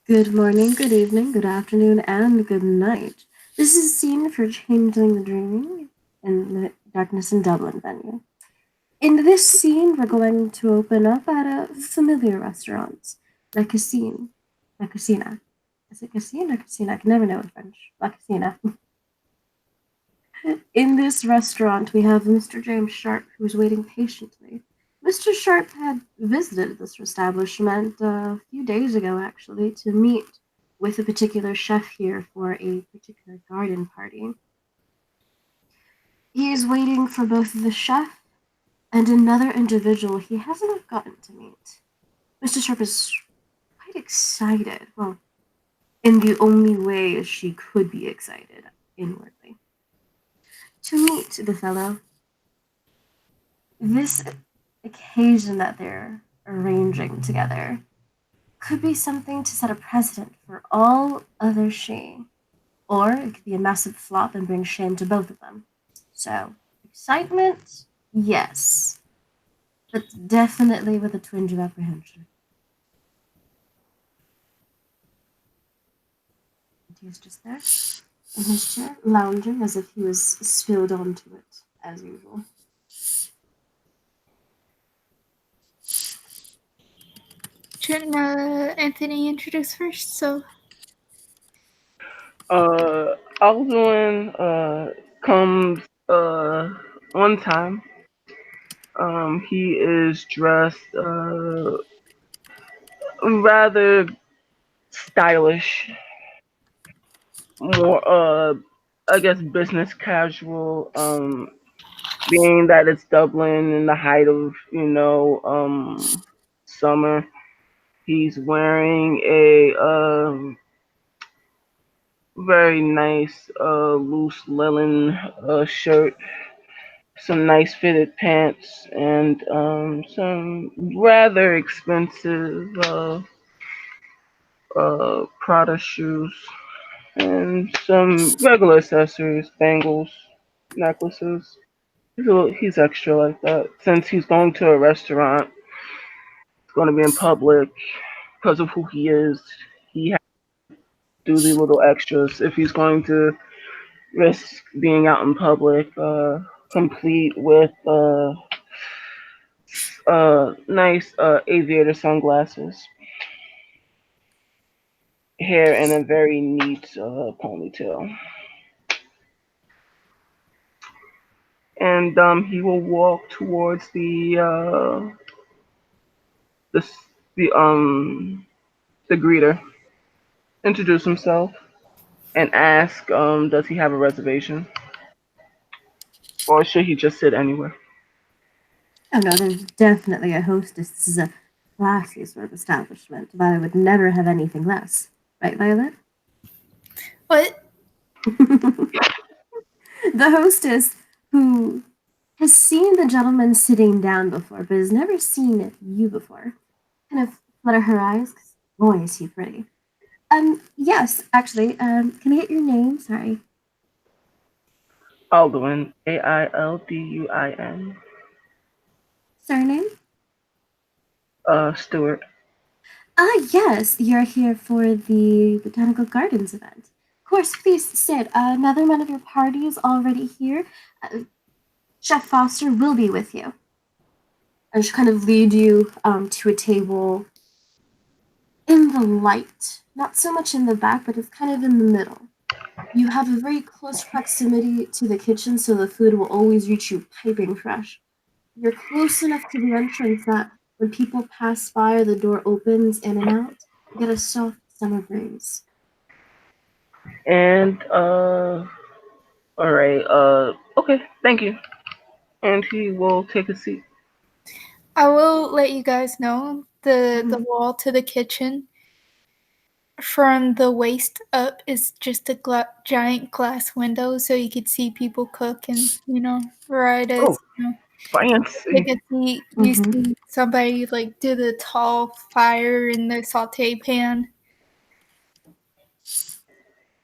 Good morning, good evening, good afternoon, and good night. This is a scene for Changing the Dreaming in the Darkness in Dublin venue. In this scene, we're going to open up at a familiar restaurant, La Cuisine. La Cucina. Is it Cuisine or Cucina? I can never know in French. La Cucina. In this restaurant, we have Mr. James Sharp, who is waiting patiently. Mr. Sharp had visited this establishment a few days ago, actually, to meet with a particular chef here for a particular garden party. He is waiting for both the chef and another individual he hasn't gotten to meet. Mr. Sharp is quite excited. Well, in the only way she could be excited inwardly. To meet the fellow. This occasion that they're arranging together could be something to set a precedent for all other she, or it could be a massive flop and bring shame to both of them. So, excitement, yes, but definitely with a twinge of apprehension. And he was just there in his chair, lounging as if he was spilled onto it, as usual. Shouldn't Anthony introduce first? So, Alduin comes on time. He is dressed rather stylish, more I guess business casual. Being that it's Dublin in the height of summer, he's wearing a very nice loose linen shirt, some nice fitted pants, and some rather expensive Prada shoes, and some regular accessories, bangles, necklaces. He's extra like that. Since he's going to a restaurant, he's going to be in public because of who he is. He has to do the little extras if he's going to risk being out in public, complete with nice aviator sunglasses, hair in a very neat ponytail, and he will walk towards the the the greeter, introduce himself, and ask, does he have a reservation, or should he just sit anywhere? Oh no, there's definitely a hostess. This is a classy sort of establishment. Violet would never have anything less. Right, Violet? what? The hostess who has seen the gentleman sitting down before, but has never seen you before, kind of flutter her eyes, 'cause boy, is he pretty. Yes, actually, can I get your name? Sorry. Alduin, Ailduin. Surname? Stewart. Ah, yes, you're here for the Botanical Gardens event. Of course, please sit. Another one of your party is already here. Chef Foster will be with you. And she'll kind of lead you to a table in the light. Not so much in the back, but it's kind of in the middle. You have a very close proximity to the kitchen, so the food will always reach you piping fresh. You're close enough to the entrance that when people pass by or the door opens in and out, you get a soft summer breeze. And all right. Okay. Thank you. And he will take a seat. I will let you guys know the Mhm. wall to the kitchen from the waist up is just a giant glass window, so you could see people cook and right Oh, as take fancy. a seat, you Mhm. see somebody like do the tall fire in the saute pan.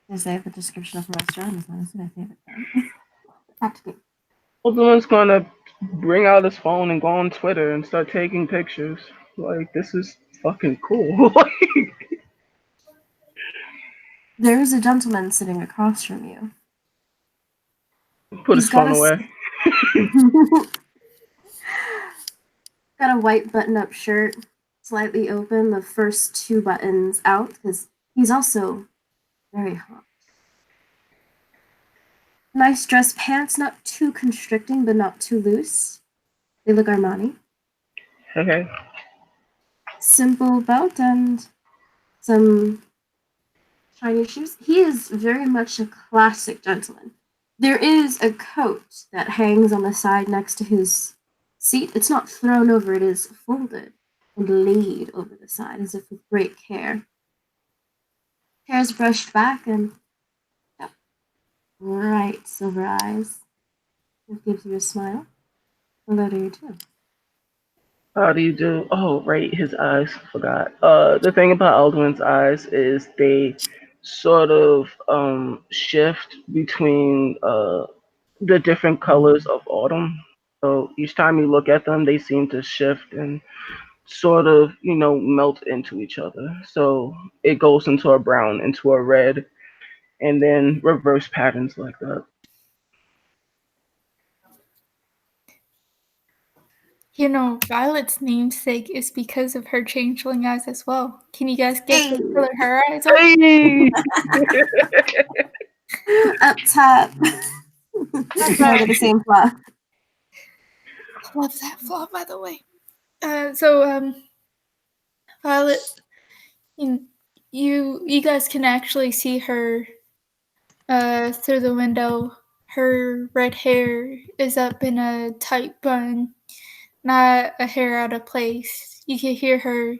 As I have the description of the restaurant is honestly my favorite thing. Back to me. Alduin's gonna bring out his phone and go on Twitter and start taking pictures. Like, this is fucking cool. Like, There's a gentleman sitting across from you. Put his He's got phone a away. got a white button-up shirt, slightly open, the first two buttons out because he's also very hot. Nice dress pants, not too constricting but not too loose. They look Armani. Okay. Simple belt and some shiny shoes. He is very much a classic gentleman. There is a coat that hangs on the side next to his seat. It's not thrown over, it is folded and laid over the side as if with great care. Hair is brushed back and yep, bright silver eyes. It gives you a smile. Hello to you too. How do you do? Oh, right, his eyes. Forgot. The thing about Alduin's eyes is they sort of shift between the different colors of autumn. So each time you look at them, they seem to shift and sort of, melt into each other. So it goes into a brown, into a red, and then reverse patterns like that. You know, Violet's namesake is because of her changeling eyes as well. Can you guys guess Hey, what color her eyes are? Hey! up top. Part of the same plot. I love that flaw, by the way. So, Violet, you guys can actually see her through the window. Her red hair is up in a tight bun, not a hair out of place. You can hear her,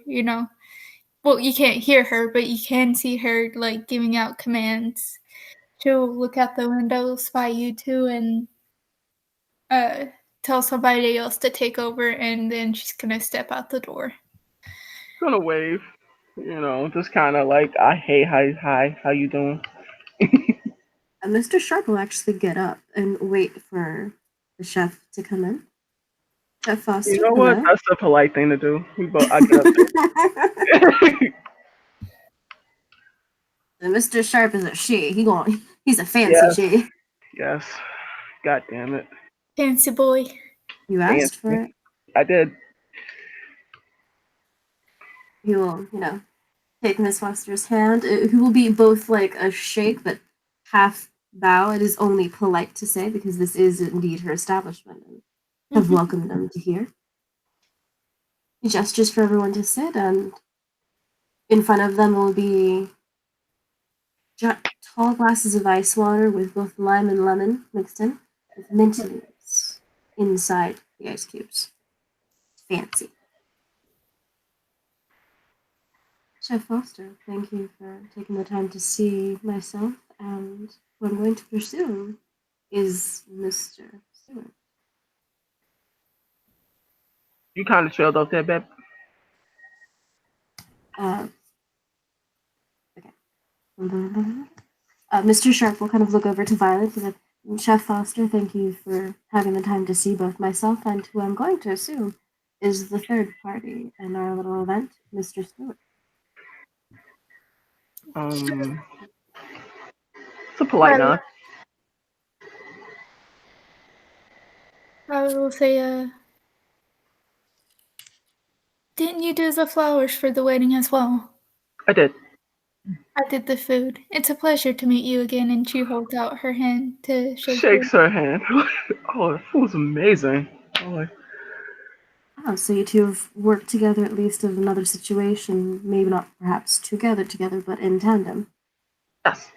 well, you can't hear her, but you can see her like giving out commands. She'll look out the window, spy you two, and uh, tell somebody else to take over, and then she's gonna step out the door. Gonna wave, just kind of like, hey, hi, how you doing? Mr. Sharp will actually get up and wait for the chef to come in. Chef You Foster, know what? hello. That's a polite thing to do. I get up there. Mr. Sharp is a she. He's a fancy Yes, she. yes. God damn it. Fancy boy. You asked for Fancy. it. I did. He will, take Miss Foster's hand. He will be both like a shake, but half bow. It is only polite to say because this is indeed her establishment and have Mhm. welcomed them to here. He gestures for everyone to sit, and in front of them will be tall glasses of ice water with both lime and lemon mixed in, with mint leaves inside the ice cubes. Fancy. Chef Foster, thank you for taking the time to see myself, and who I'm going to pursue is Mr. Stewart. You kind of trailed off there, babe. Uh, okay. Mr. Sharp will kind of look over to Violet and say, Chef Foster, thank you for having the time to see both myself and who I'm going to assume is the third party in our little event, Mr. Stewart. It's a polite Violet, nod. I will say, didn't you do the flowers for the wedding as well? I did. I did the food. It's a pleasure to meet you again, and she holds out her hand to shake yours. Shakes her hand. Oh, that was amazing. Oh, Oh, so you two have worked together at least in another situation, maybe not perhaps together, but in tandem. yes.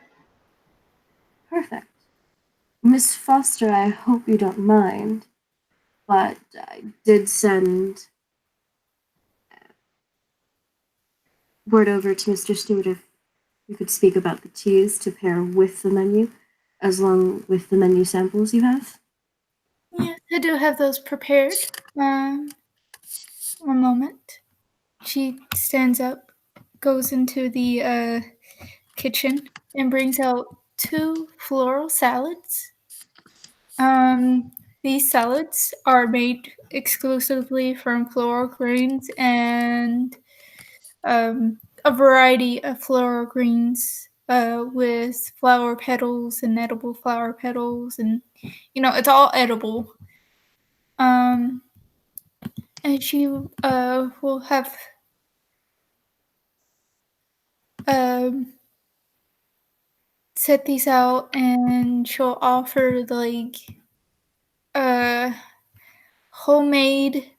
Perfect. Miss Foster, I hope you don't mind, but I did send word over to Mr. Stewart if you could speak about the teas to pair with the menu, as long with the menu samples you have. Yes, I do have those prepared. One moment. She stands up, goes into the kitchen, and brings out two floral salads. These salads are made exclusively from floral greens and a variety of floral greens. with flower petals and edible flower petals, and it's all edible. And she will have um, set these out, and she'll offer uh, homemade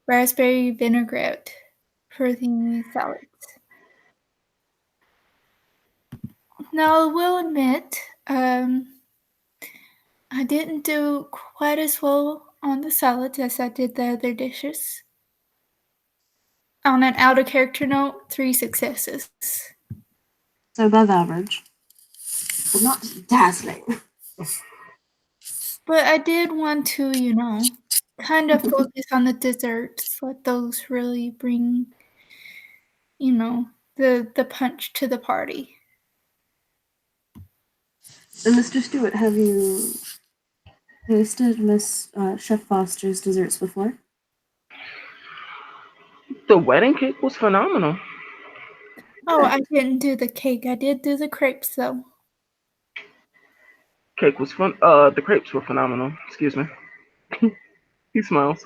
raspberry vinaigrette for the salads. Now, I will admit, I didn't do quite as well on the salads as I did the other dishes. On an out of character note, 3 successes. So above average, but not dazzling. But I did want to, kind of focus on the desserts, let those really bring, the punch to the party. And Mr. Stewart, have you tasted Miss Chef Foster's desserts before? The wedding cake was phenomenal. Oh, I didn't do the cake. I did do the crepes, though. Cake was fun. The crepes were phenomenal. Excuse me. He smiles.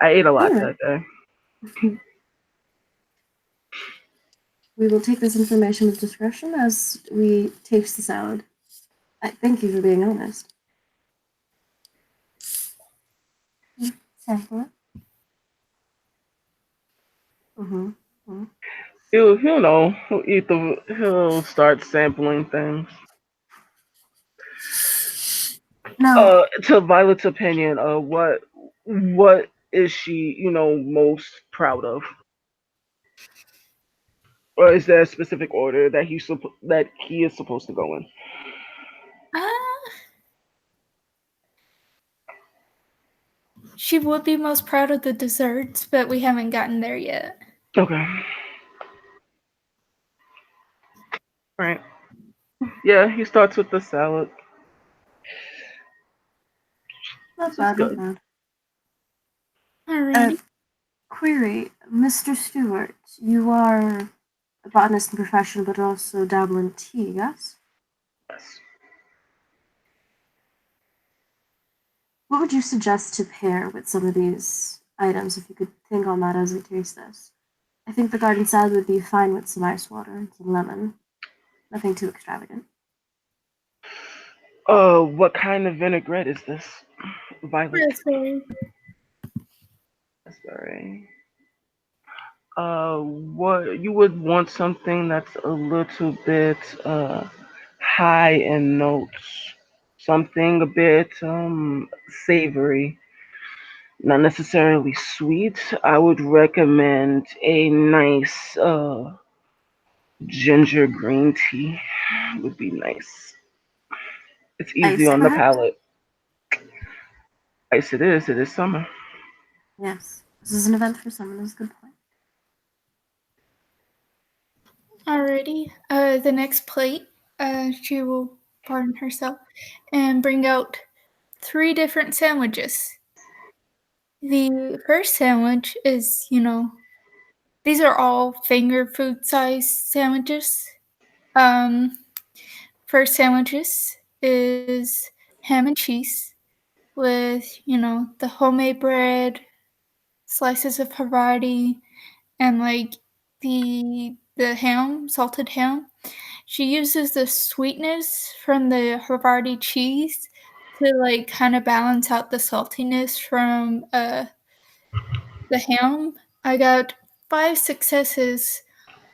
I ate a lot that day. We will take this information with discretion as we taste the salad. Thank you for being honest. Sample it. He'll know. He'll start sampling things. No. To Violet's opinion, what is she, most proud of? Or is there a specific order that he is supposed to go in? She would be most proud of the desserts, but we haven't gotten there yet. Okay. Right. Yeah, he starts with the salad. Not bad, good. not bad. Alrighty. Query, Mr. Stewart, you are a botanist in profession, but also dabble in tea, yes? Yes. What would you suggest to pair with some of these items, if you could think on that as we taste this? I think the garden salad would be fine with some ice water and some lemon. Nothing too extravagant. What kind of vinaigrette is this? Violet. Raspberry. Raspberry. What you would want something that's a little bit high in notes, something a bit savory, not necessarily sweet. I would recommend a nice ginger green tea. Would be nice. It's easy Ice, on the perhaps? palate. Ice it is. It is summer. Yes. This is an event for someone. That's a good point. Alrighty. The next plate, she will pardon herself and bring out 3 different sandwiches. The first sandwich is, these are all finger food size sandwiches. First sandwiches is ham and cheese with, the homemade bread, slices of Havarti, and the ham, salted ham. She uses the sweetness from the Havarti cheese to kind of balance out the saltiness from the ham. I got 5 successes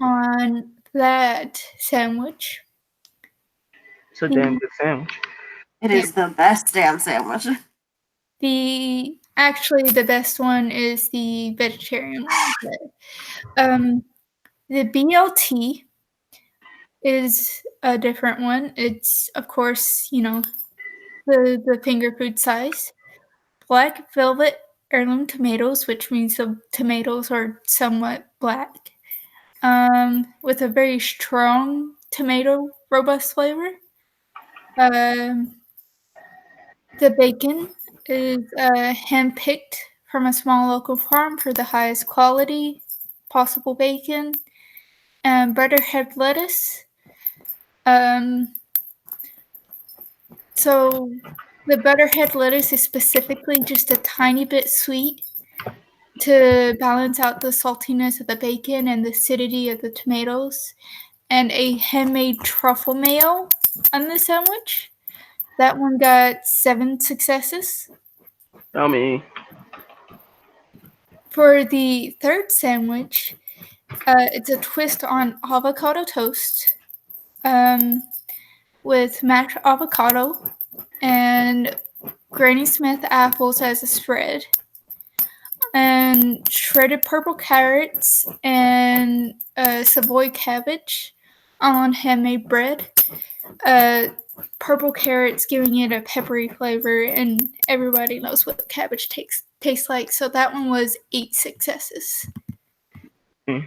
on that sandwich. It's a damn good sandwich. It is the best damn sandwich. Actually, the best one is the vegetarian one. The BLT is a different one. It's, of course, the finger food size. Black velvet heirloom tomatoes, which means the tomatoes are somewhat black, with a very strong tomato robust flavor. The bacon is hand-picked from a small local farm for the highest quality possible bacon. and butterhead lettuce. Um, so the butterhead lettuce is specifically just a tiny bit sweet to balance out the saltiness of the bacon and the acidity of the tomatoes, and a handmade truffle mayo on the sandwich. That one got 7 successes. Yummy. For the third sandwich, it's a twist on avocado toast with mashed avocado and Granny Smith apples as a spread, and shredded purple carrots and Savoy cabbage on handmade bread. Uh, Purple carrots giving it a peppery flavor, and everybody knows what cabbage tastes like. So that one was 8 successes. Mm.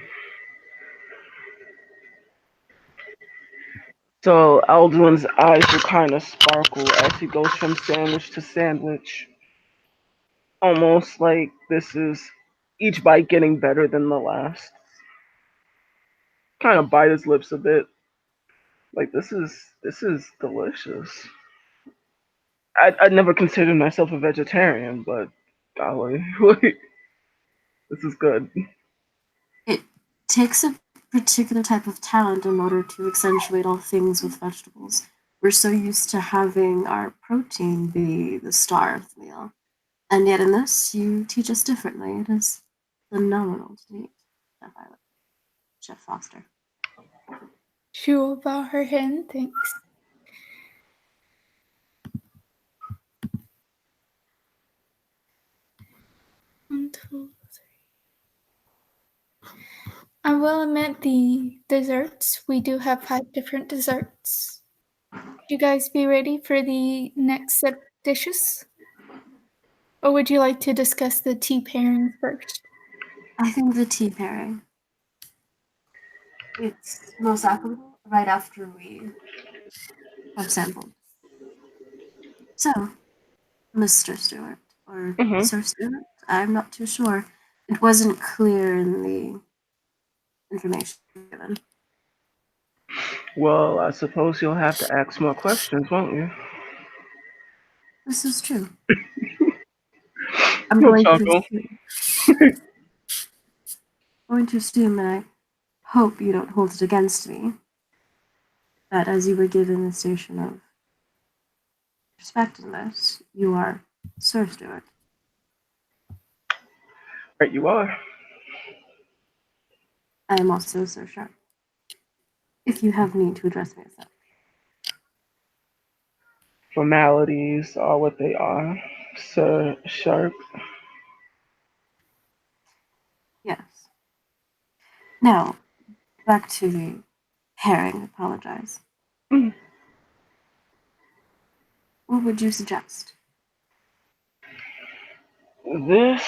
So Aldwin's eyes will kind of sparkle as he goes from sandwich to sandwich, almost like this is each bite getting better than the last. Kind of bite his lips a bit, like this is delicious. I'd never considered myself a vegetarian, but golly, this is good. It takes a particular type of talent in order to accentuate all things with vegetables. We're so used to having our protein be the star of the meal. And yet in this, you teach us differently. It is phenomenal to meet Chef Violet, Chef Foster. She will bow her head and thanks. One, two, three. I will admit the desserts. We do have 5 different desserts. Would you guys be ready for the next set of dishes? Or would you like to discuss the tea pairing first? I think the tea pairing. It's most applicable right after we have sampled. So, Mr. Stewart, or Hmm. Sir Stewart, I'm not too sure. It wasn't clear in the information given. Well, I suppose you'll have to ask more questions, won't you? This is true. I'm You'll going to chuckle. assume, and I hope you don't hold it against me, that as you were given the station of respect in this, you are Sir Stewart. Right, you are. I am also Sir Sharp, if you have need to address me as such. Formalities are what they are, Sir Sharp. Yes. Now, back to the pairing. Apologize. Mm. What would you suggest? This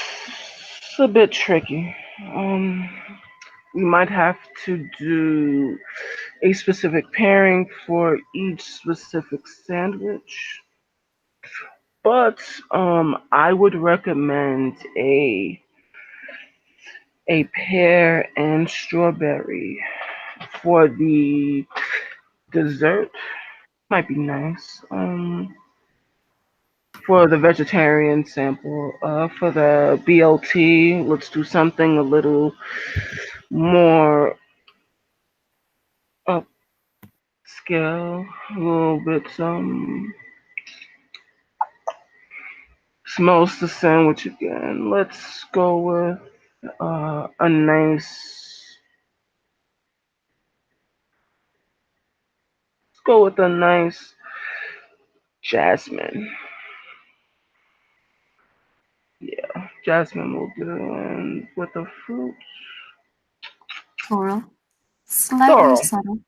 is a bit tricky. We might have to do a specific pairing for each specific sandwich. But I would recommend a pear and strawberry for the dessert. Might be nice. For the vegetarian sample, for the BLT, let's do something a little more upscale, a little bit smells the sandwich again. Let's go with a nice. Let's go with a nice jasmine. Yeah, jasmine will do. And with the fruits, Floral. Slightly sorrel. subtle.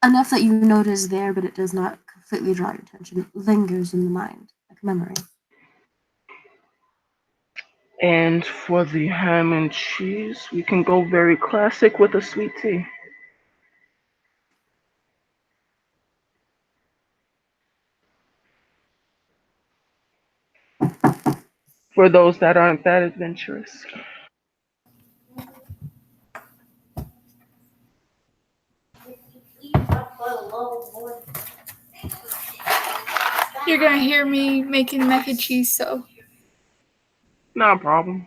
Enough that you notice there, but it does not completely draw your attention. It lingers in the mind, like a memory. And for the ham and cheese, we can go very classic with a sweet tea. For those that aren't that adventurous. You're gonna hear me making mac and cheese, so. Not a problem.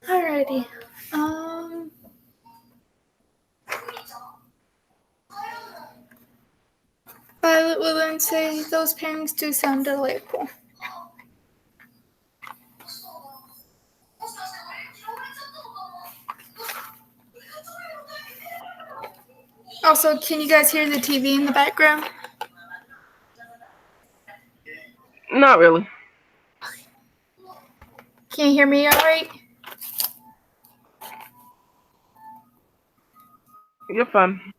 Alrighty. Violet will then say those pairings do sound delightful. Also, can you guys hear the TV in the background? Not really. Can you hear me alright? You're fine.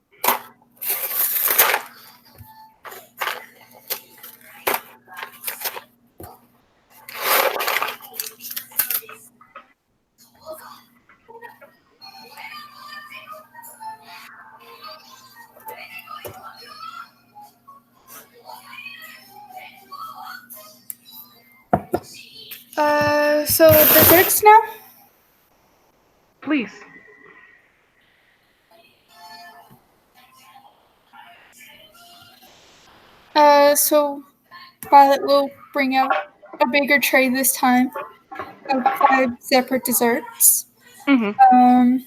So desserts now? Please. So Violet will bring out a bigger tray this time of 5 separate desserts. Mm-hmm.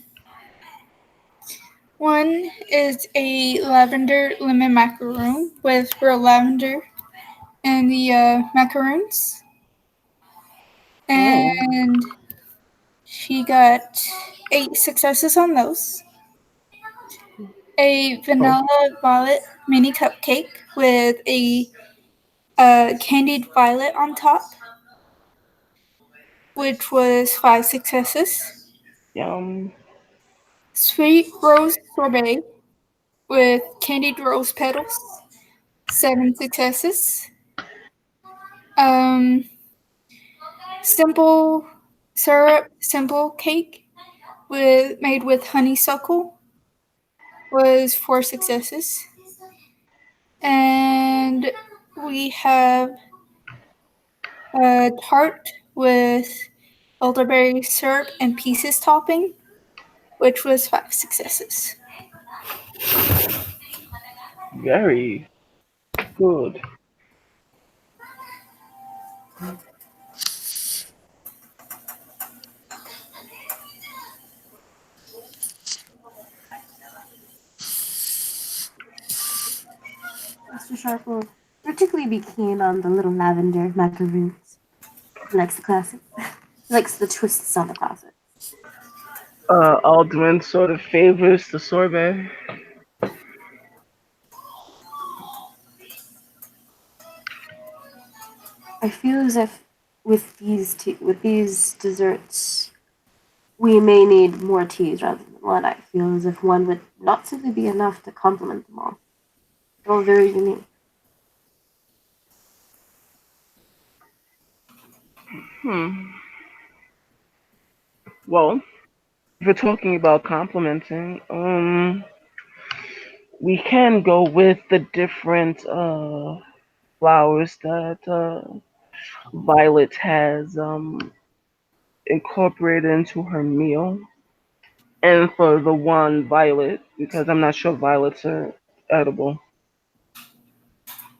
One is a lavender lemon macaroon with real lavender in the macaroons. Oh. And she got 8 successes on those. A vanilla violet mini cupcake with a candied violet on top, which was 5 successes. Yum. Sweet rose sorbet with candied rose petals, 7 successes. Simple syrup simple cake made with honeysuckle was 4 successes. And we have a tart with elderberry syrup and pieces topping, which was 5 successes. Very good. Mr. Sharp will particularly be keen on the little lavender macaroons. He likes the classics. He likes the twists on the classics. Aldrin sort of favors the sorbet. I feel as if with these desserts, we may need more teas rather than one. I feel as if one would not simply be enough to complement them all. They're all very unique. Well, if we're talking about complimenting, we can go with the different flowers that Violet has incorporated into her meal. And for the one Violet, because I'm not sure violets are edible.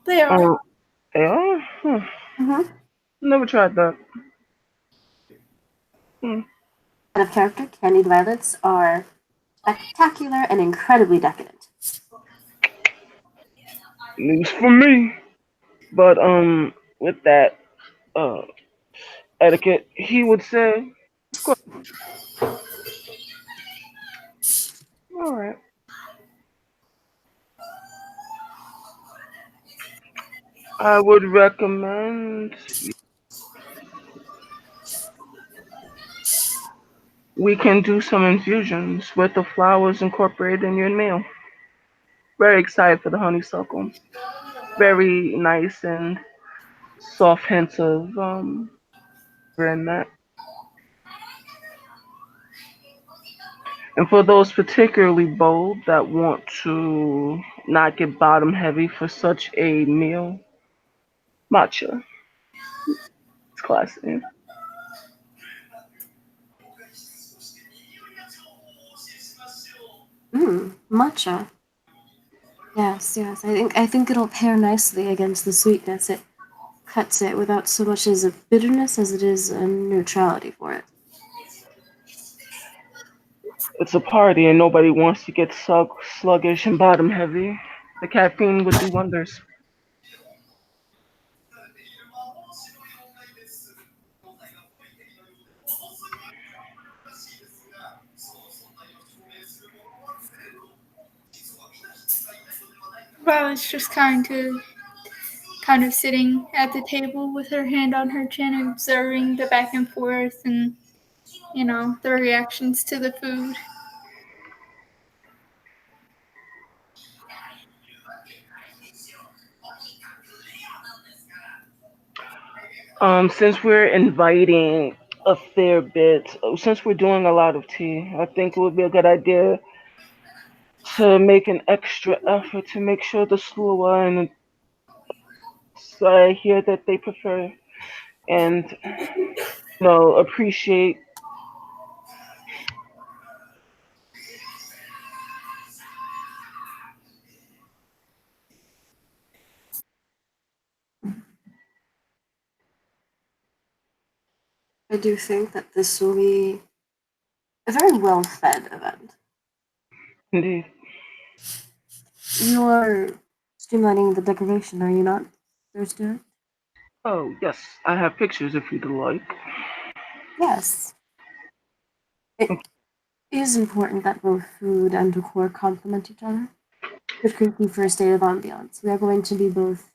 They are. Oh, they are? Mm-hmm. Never tried that. Hmm. Out of character, candied violets are spectacular and incredibly decadent. News for me. But with that uh etiquette, he would say, of course. All right. I would recommend we can do some infusions with the flowers incorporated in your meal. very excited for the honeysuckle. Very nice and soft hints of in that. And for those particularly bold that want to not get bottom heavy for such a meal, matcha. It's classic. Matcha. Yes, yes. I think it'll pair nicely against the sweetness. It cuts it without so much as a bitterness as it is a neutrality for it. It's a party and nobody wants to get sluggish and bottom heavy. The caffeine would do wonders. Well, it's just kind of sitting at the table with her hand on her chin, observing the back and forth and the reactions to the food. Since we're inviting a fair bit, since we're doing a lot of tea, I think it would be a good idea to make an extra effort to make sure the slower and here that they prefer and appreciate. I do think that this will be a very well fed event. Indeed. You're streamlining the decoration, are you not, Thursday? Oh yes, I have pictures if you'd like. Yes. It is important that both food and decor complement each other. Which create the first state of ambiance. We are going to be both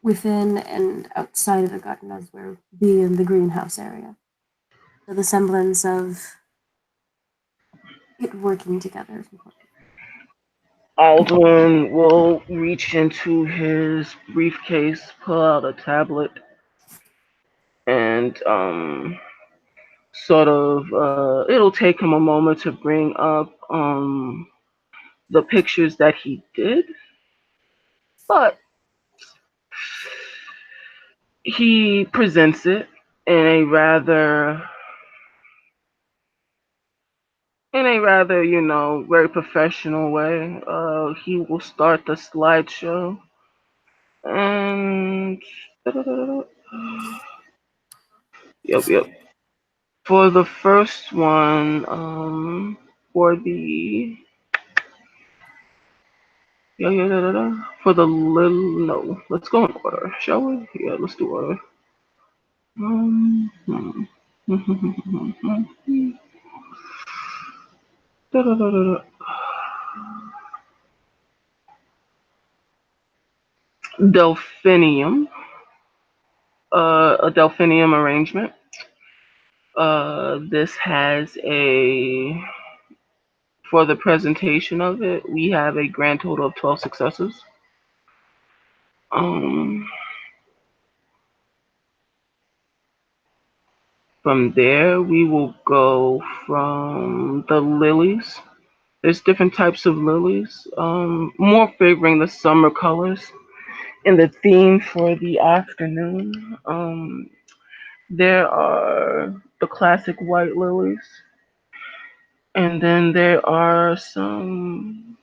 within and outside of the garden as we're being in the greenhouse area. So the semblance of it working together is important. Aldwin will reach into his briefcase, pull out a tablet, and sort of it'll take him a moment to bring up the pictures that he did, but he presents it in a rather very professional way. He will start the slideshow and yep, yep. For the first one, for the yeah, yeah, for the little no, let's go in order, shall we? Yeah, let's do order. Hmm. Delphinium, a delphinium arrangement. This has for the presentation of it, we have a grand total of 12 successes. Um, from there, we will go from the lilies. There's different types of lilies, more favoring the summer colors. And the theme for the afternoon, there are the classic white lilies, and then there are some.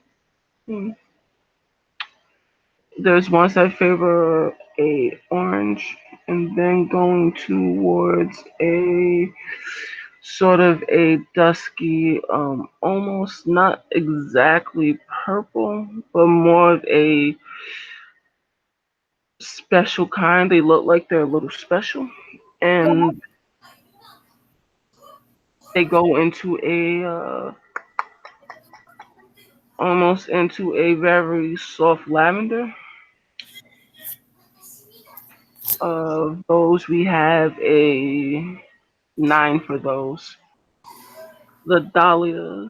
There's ones that favor a orange, and then going towards a sort of a dusky, almost not exactly purple, but more of a special kind. They look like they're a little special, and they go into a almost into a very soft lavender. Of those, we have a 9 for those. The dahlia,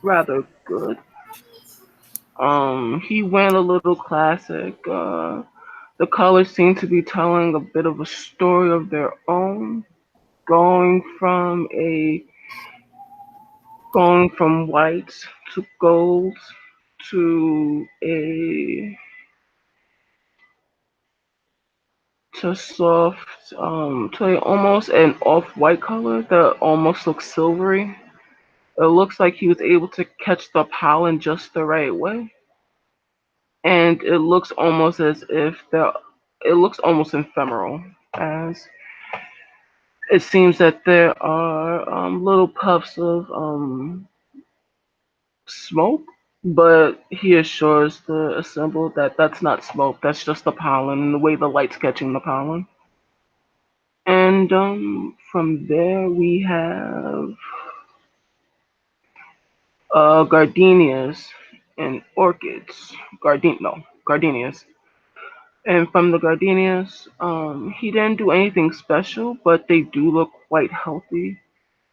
rather good. He went a little classic. The colors seem to be telling a bit of a story of their own, going from a going from whites to golds to a to soft to a, almost an off-white color that almost looks silvery. It looks like he was able to catch the pollen just the right way, and it looks almost as if the it looks almost ephemeral, as it seems that there are little puffs of smoke, but he assures the assembled that that's not smoke, that's just the pollen and the way the light's catching the pollen. And from there we have gardenias and orchids. Gardenias. And from the gardenias, he didn't do anything special, but they do look quite healthy.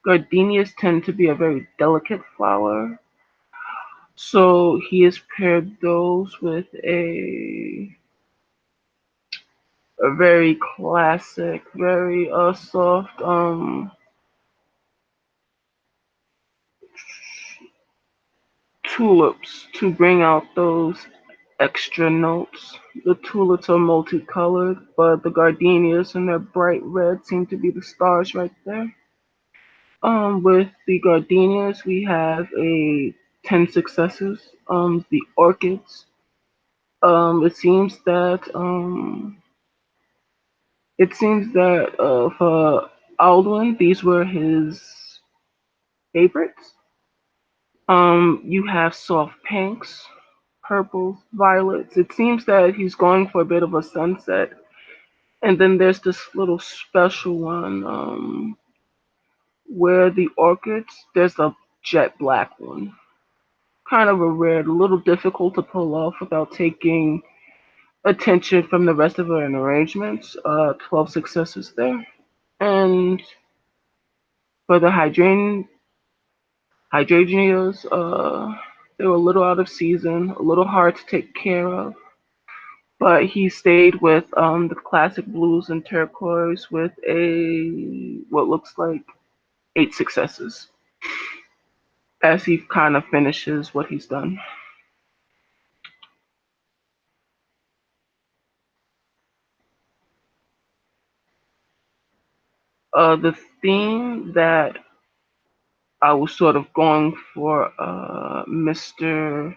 Gardenias tend to be a very delicate flower, so he has paired those with a very classic, very soft tulips to bring out those extra notes. The tulips are multicolored, but the gardenias in their bright red seem to be the stars right there. With the gardenias, we have a 10 successes. The orchids, it seems that for Aldwin, these were his favorites. You have soft pinks, purples, violets. It seems that he's going for a bit of a sunset. And then there's this little special one where the orchids, there's a jet black one. Kind of a rare, a little difficult to pull off without taking attention from the rest of her arrangements. 12 successes there. And for the hydrangeas, they were a little out of season, a little hard to take care of. But he stayed with the classic blues and turquoise with a what looks like 8 successes as he kind of finishes what he's done. The theme that I was sort of going for, Mr.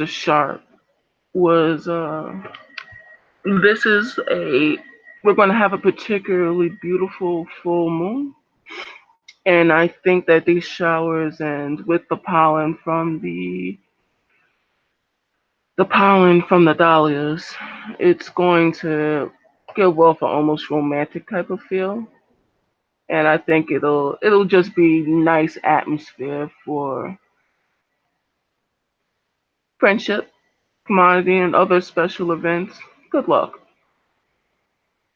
Sharp, was this is a we're going to have a particularly beautiful full moon, and I think that these showers and with the pollen from the dahlias, it's going to give off an almost romantic type of feel. And I think it'll just be nice atmosphere for friendship, commodity, and other special events. Good luck.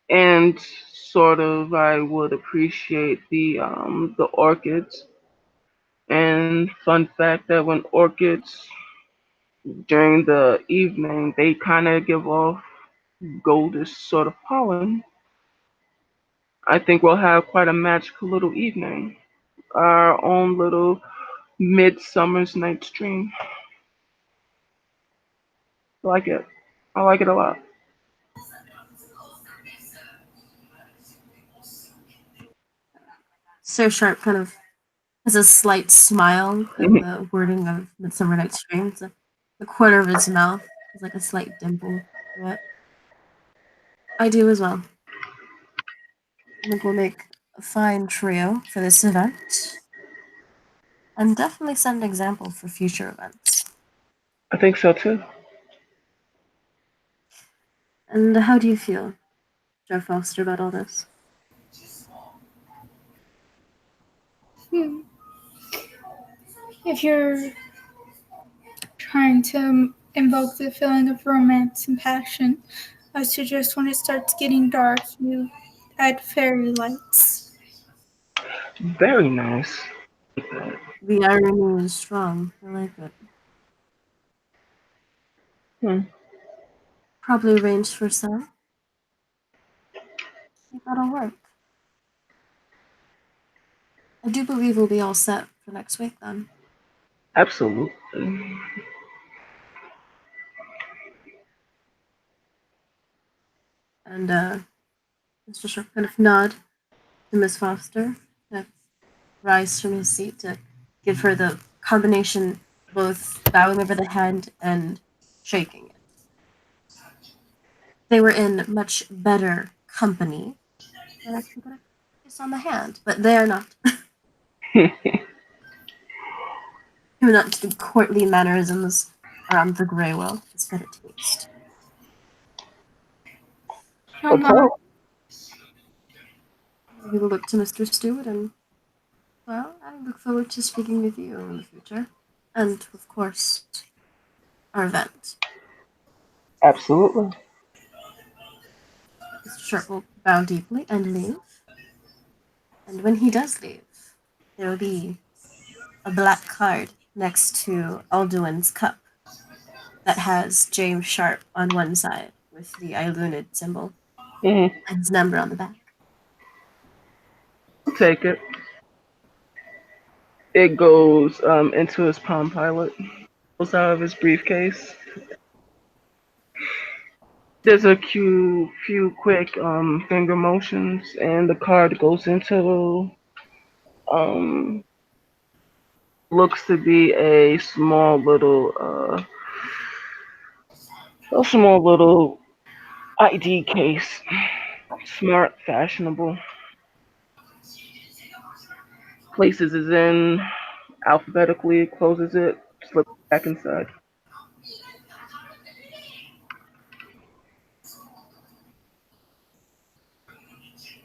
And sort of, I would appreciate the orchids. And fun fact that when orchids during the evening they kind of give off goldish sort of pollen. I think we'll have quite a magical little evening. Our own little midsummer's night's dream. I like it. I like it a lot. Sir Sharp kind of has a slight smile at the wording of Midsummer Night's Dream. It's the corner of his mouth has like a slight dimple to it. I do as well. I think we'll make a fine trio for this event and definitely set an example for future events. I think so too. And how do you feel, Jeff Foster, about all this? Hmm. If you're trying to invoke the feeling of romance and passion, I suggest when it starts getting dark, you add fairy lights. Very nice. The irony is strong. I like it. Hmm. Probably arranged for some. I think that'll work. I do believe we'll be all set for next week then. Absolutely. And Mr. Sharp kind of nod to Miss Foster, kind of rise from his seat to give her the combination, both bowing over the hand and shaking it. They were in much better company. They're actually going to kiss on the hand, but they are not. You're not the courtly mannerisms around the grey world. It's better taste. I'm What's not. up? We will look to Mr. Stewart and, well, I look forward to speaking with you in the future. And, of course, our event. Absolutely. Mr. Sharp will bow deeply and leave. And when he does leave, there will be a black card next to Alduin's cup that has James Sharp on one side with the Ilunid symbol Hmm. and his number on the back. I'll take it. It goes into his Palm Pilot. Pulls out of his briefcase. There's a few quick finger motions, and the card goes into um looks to be a small little ID case. Smart, fashionable. Places it in alphabetically, closes it, slips back inside.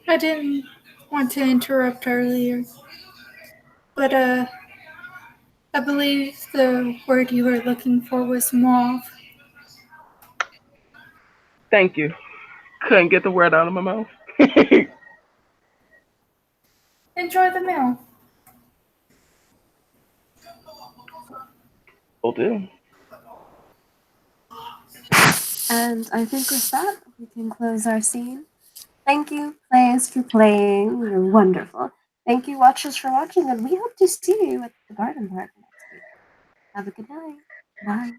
I didn't want to interrupt earlier, but I believe the word you were looking for was mauve. Thank you. Couldn't get the word out of my mouth. Enjoy the meal. Will do. And I think with that, we can close our scene. Thank you, players, for playing. You're wonderful. Thank you, watchers, for watching, and we hope to see you at the garden party next week. Have a good night. Bye.